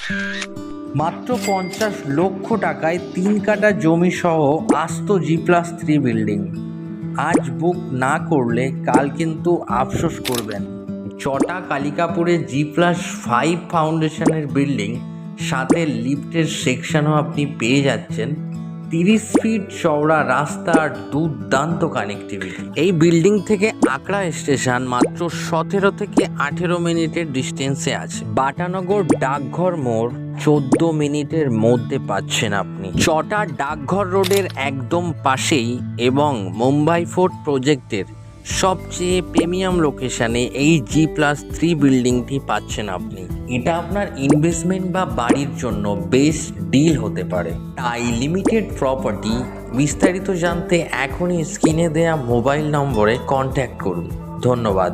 মাত্র 50 লক্ষ টাকায় 3 কাঠা জমি সহ আস্ত G+3 বিল্ডিং। আজ বুক না করলে কাল কিন্তু আফসোস করবেন। চটা কালিকাপুরে G+5 ফাউন্ডেশনের বিল্ডিং, সাথে লিফটের সেকশনও আপনি পেয়ে যাচ্ছেন। 30 ফিট চওড়া রাস্তা আর দুর্দান্ত কানেক্টিভিটি। এই বিল্ডিং থেকে আকড়া স্টেশন মাত্র 17 থেকে 18 মিনিটের ডিস্টেন্সে আছে। বাটানগর ডাকঘর মোড় 14 মিনিটের মধ্যে পাচ্ছেন আপনি। চটা ডাকঘর রোডের একদম পাশেই এবং মুম্বাই ফোর্ট প্রজেক্টের সবচেয়ে প্রিমিয়াম লোকেশনে এই G+3 বিল্ডিংটি পাচ্ছেন আপনি। এটা আপনার ইনভেস্টমেন্ট বা বাড়ির জন্য বেস্ট ডিল হতে পারে। তাই লিমিটেড প্রপার্টি বিস্তারিত জানতে এখনই স্ক্রিনে দেয়া মোবাইল নম্বরে কন্ট্যাক্ট করুন। ধন্যবাদ।